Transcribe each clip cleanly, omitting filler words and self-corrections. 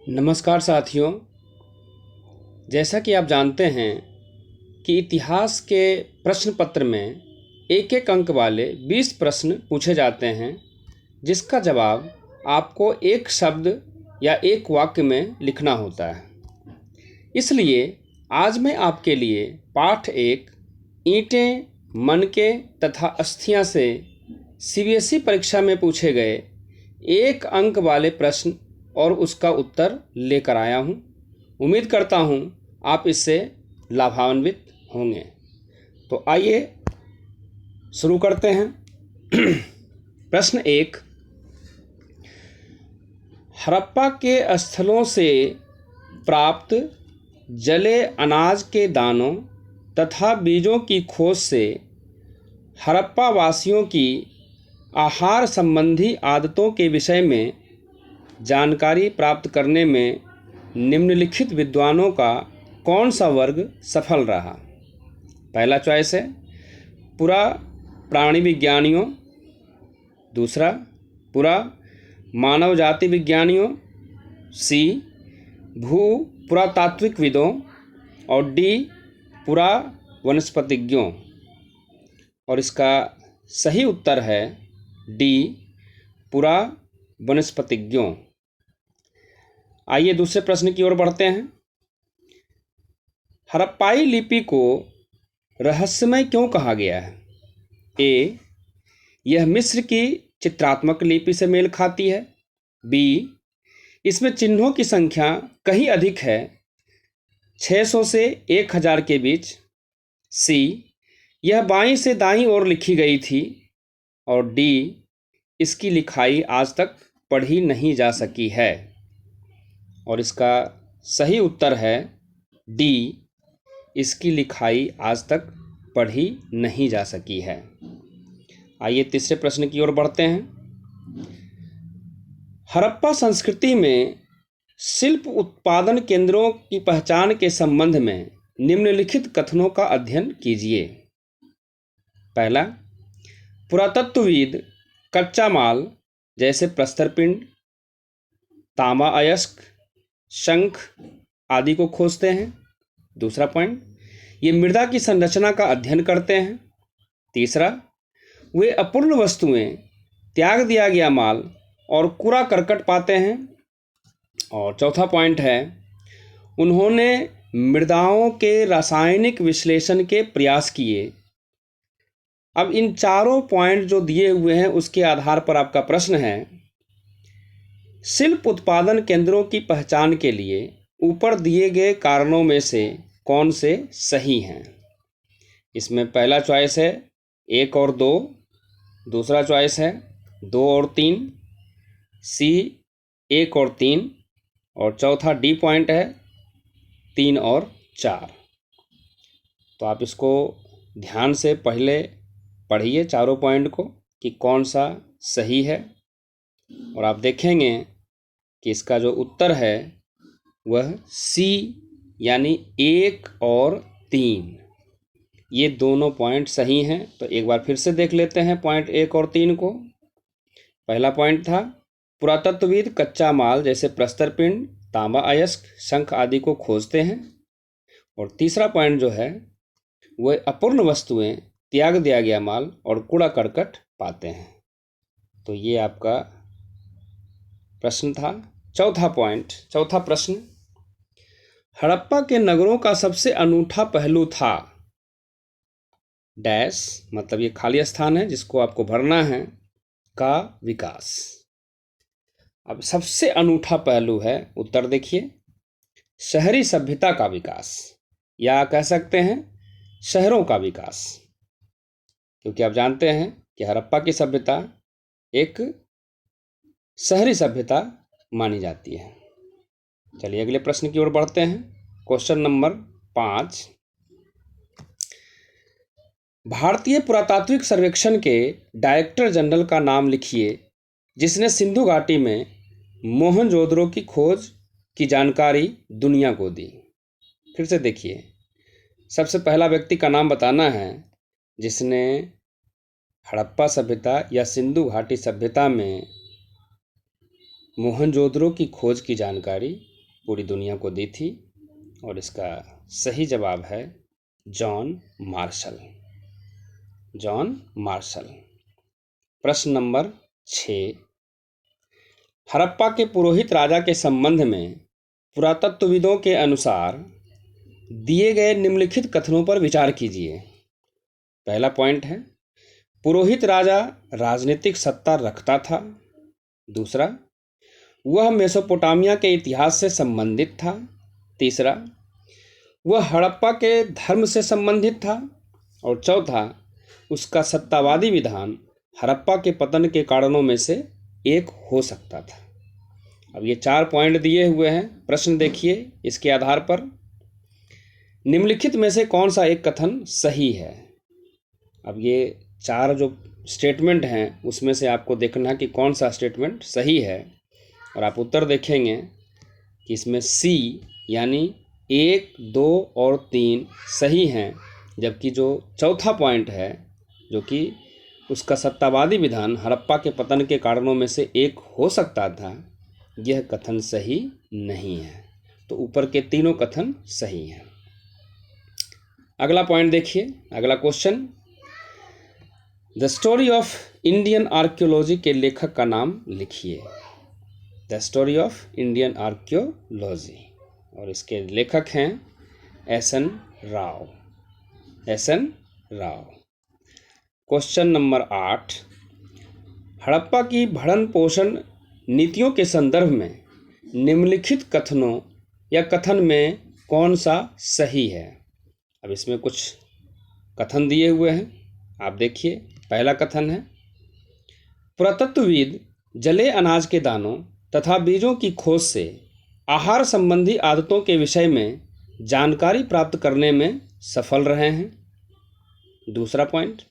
नमस्कार साथियों। जैसा कि आप जानते हैं कि इतिहास के प्रश्न पत्र में एक एक अंक वाले 20 प्रश्न पूछे जाते हैं, जिसका जवाब आपको एक शब्द या एक वाक्य में लिखना होता है। इसलिए आज मैं आपके लिए पाठ 1 ईंटें, मनके तथा अस्थियां से सीबीएसई परीक्षा में पूछे गए एक अंक वाले प्रश्न और उसका उत्तर लेकर आया हूं। उम्मीद करता हूं आप इससे लाभान्वित होंगे। तो आइए शुरू करते हैं। प्रश्न 1, हड़प्पा के स्थलों से प्राप्त जले अनाज के दानों तथा बीजों की खोज से हड़प्पा वासियों की आहार संबंधी आदतों के विषय में जानकारी प्राप्त करने में निम्नलिखित विद्वानों का कौन सा वर्ग सफल रहा? पहला चॉइस है पुरा प्राणी विज्ञानियों, दूसरा पुरा मानव जाति विज्ञानियों, सी भू पुरातात्विकविदों और डी पुरा वनस्पतिज्ञों। और इसका सही उत्तर है डी पुरा वनस्पतिज्ञों। आइए दूसरे प्रश्न की ओर बढ़ते हैं। हड़प्पाई लिपि को रहस्यमय क्यों कहा गया है? ए, यह मिस्र की चित्रात्मक लिपि से मेल खाती है। बी, इसमें चिन्हों की संख्या कहीं अधिक है, 600 से 1000 के बीच। सी, यह बाईं से दाईं ओर लिखी गई थी। और डी, इसकी लिखाई आज तक पढ़ी नहीं जा सकी है। और इसका सही उत्तर है डी, इसकी लिखाई आज तक पढ़ी नहीं जा सकी है। आइए तीसरे प्रश्न की ओर बढ़ते हैं। हड़प्पा संस्कृति में शिल्प उत्पादन केंद्रों की पहचान के संबंध में निम्नलिखित कथनों का अध्ययन कीजिए। पहला, पुरातत्वविद कच्चा माल जैसे प्रस्तर पिंड, तांबा अयस्क, शंख आदि को खोजते हैं। दूसरा पॉइंट, ये मृदा की संरचना का अध्ययन करते हैं। तीसरा, वे अपूर्ण वस्तुएं, त्याग दिया गया माल और कूड़ा करकट पाते हैं। और चौथा पॉइंट है, उन्होंने मृदाओं के रासायनिक विश्लेषण के प्रयास किए। अब इन चारों पॉइंट जो दिए हुए हैं उसके आधार पर आपका प्रश्न है, शिल्प उत्पादन केंद्रों की पहचान के लिए ऊपर दिए गए कारणों में से कौन से सही हैं? इसमें पहला चॉइस है 1 और 2, दूसरा चॉइस है 2 और 3, सी 1 और 3, और चौथा डी पॉइंट है 3 और 4। तो आप इसको ध्यान से पहले पढ़िए चारों पॉइंट को कि कौन सा सही है, और आप देखेंगे कि इसका जो उत्तर है वह सी यानी 1 और 3, ये दोनों पॉइंट सही हैं। तो एक बार फिर से देख लेते हैं पॉइंट 1 और 3 को। पहला पॉइंट था पुरातत्वविद कच्चा माल जैसे प्रस्तर पिंड, तांबा अयस्क, शंख आदि को खोजते हैं। और तीसरा पॉइंट जो है वह अपूर्ण वस्तुएं, त्याग दिया गया माल और कूड़ा करकट पाते हैं। तो ये आपका प्रश्न था। चौथा प्रश्न, हड़प्पा के नगरों का सबसे अनूठा पहलू था डैश, मतलब ये खाली स्थान है जिसको आपको भरना है, का विकास। अब सबसे अनूठा पहलू है, उत्तर देखिए, शहरी सभ्यता का विकास, या कह सकते हैं शहरों का विकास, क्योंकि आप जानते हैं कि हड़प्पा की सभ्यता एक शहरी सभ्यता मानी जाती है। चलिए अगले प्रश्न की ओर बढ़ते हैं। क्वेश्चन नंबर 5, भारतीय पुरातात्विक सर्वेक्षण के डायरेक्टर जनरल का नाम लिखिए जिसने सिंधु घाटी में मोहनजोदड़ो की खोज की जानकारी दुनिया को दी। फिर से देखिए, सबसे पहला व्यक्ति का नाम बताना है जिसने हड़प्पा सभ्यता या सिंधु घाटी सभ्यता में मोहनजोदड़ो की खोज की जानकारी पूरी दुनिया को दी थी, और इसका सही जवाब है जॉन मार्शल। John Marshall. प्रश्न नंबर 6, हड़प्पा के पुरोहित राजा के संबंध में पुरातत्वविदों के अनुसार दिए गए निम्नलिखित कथनों पर विचार कीजिए। पहला पॉइंट है, पुरोहित राजा राजनीतिक सत्ता रखता था। दूसरा, वह मेसोपोटामिया के इतिहास से संबंधित था। तीसरा, वह हड़प्पा के धर्म से संबंधित था। और चौथा, उसका सत्तावादी विधान हड़प्पा के पतन के कारणों में से एक हो सकता था। अब ये 4 पॉइंट दिए हुए हैं। प्रश्न देखिए, इसके आधार पर निम्नलिखित में से कौन सा एक कथन सही है। अब ये 4 जो स्टेटमेंट हैं उसमें से आपको देखना है कि कौन सा स्टेटमेंट सही है, और आप उत्तर देखेंगे कि इसमें सी यानी 1, 2 और 3 सही हैं, जबकि जो चौथा पॉइंट है जो कि उसका सत्तावादी विधान हड़प्पा के पतन के कारणों में से एक हो सकता था, यह कथन सही नहीं है। तो ऊपर के तीनों कथन सही हैं। अगला पॉइंट देखिए, अगला question, the story of Indian archaeology के लेखक का नाम लिखिए। The story of Indian archaeology, और इसके लेखक हैं SN. Rao. SN. Rao. Question number 8, Harappa की भरण पोषण नीतियों के संदर्भ में निम्नलिखित कथनों या कथन में कौन सा सही है। अब इसमें कुछ कथन दिए हुए हैं, आप देखिए। पहला कथन है, पुरातत्वविद जले अनाज के दानों तथा बीजों की खोज से आहार संबंधी आदतों के विषय में जानकारी प्राप्त करने में सफल रहे हैं। दूसरा पॉइंट,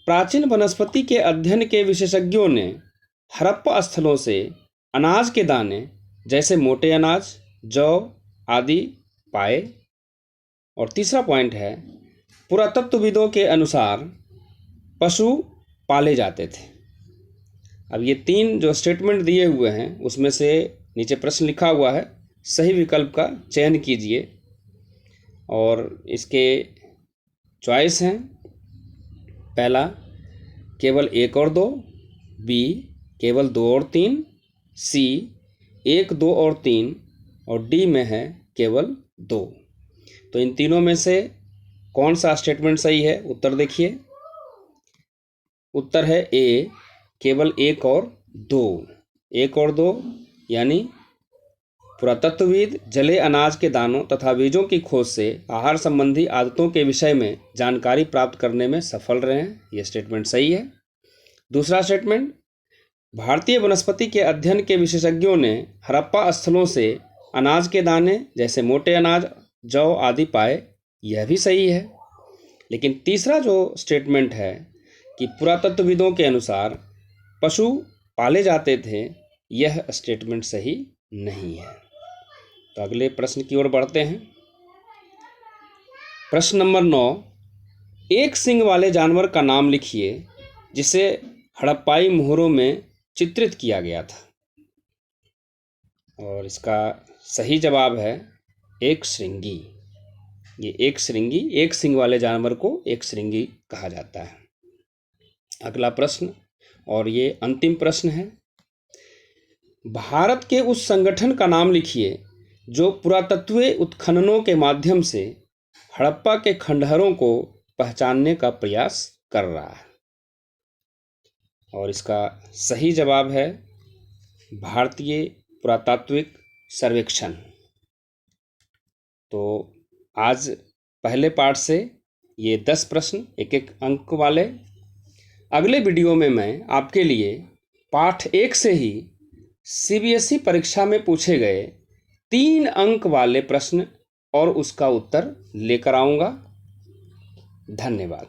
प्राचीन वनस्पति के अध्ययन के विशेषज्ञों ने हड़प्पा स्थलों से अनाज के दाने जैसे मोटे अनाज, जौ आदि पाए। और तीसरा पॉइंट है, पुरातत्वविदों के अनुसार पशु पाले जाते थे। अब ये 3 जो स्टेटमेंट दिए हुए हैं उसमें से नीचे प्रश्न लिखा हुआ है, सही विकल्प का चयन कीजिए। और इसके चॉइस हैं, पहला केवल 1 और 2, बी केवल 2 और 3, सी 1, 2 और 3, और डी में है केवल 2। तो इन तीनों में से कौन सा स्टेटमेंट सही है? उत्तर देखिए। उत्तर है ए, केवल 1 और 2। 1 और 2 यानी पुरातत्वविद जले अनाज के दानों तथा बीजों की खोज से आहार संबंधी आदतों के विषय में जानकारी प्राप्त करने में सफल रहे हैं, यह स्टेटमेंट सही है। दूसरा स्टेटमेंट, भारतीय वनस्पति के अध्ययन के विशेषज्ञों ने हड़प्पा स्थलों से अनाज के दाने जैसे मोटे अनाज, जौ आदि पाए, यह भी सही है। लेकिन तीसरा जो स्टेटमेंट है कि पुरातत्वविदों के अनुसार पशु पाले जाते थे, यह स्टेटमेंट सही नहीं है। तो अगले प्रश्न की ओर बढ़ते हैं। प्रश्न नंबर 9, एक सींग वाले जानवर का नाम लिखिए जिसे हड़प्पाई मोहरों में चित्रित किया गया था। और इसका सही जवाब है एक श्रृंगी। ये एक श्रृंगी, एक सींग वाले जानवर को एक श्रृंगी कहा जाता है। अगला प्रश्न, और ये अंतिम प्रश्न है, भारत के उस संगठन का नाम लिखिए जो पुरातत्वीय उत्खननों के माध्यम से हड़प्पा के खंडहरों को पहचानने का प्रयास कर रहा है। और इसका सही जवाब है भारतीय पुरातात्विक सर्वेक्षण। तो आज पहले पार्ट से ये 10 प्रश्न 1-1 अंक वाले। अगले वीडियो में मैं आपके लिए पाठ 1 से ही सीबीएसई परीक्षा में पूछे गए 3 अंक वाले प्रश्न और उसका उत्तर लेकर आऊँगा। धन्यवाद।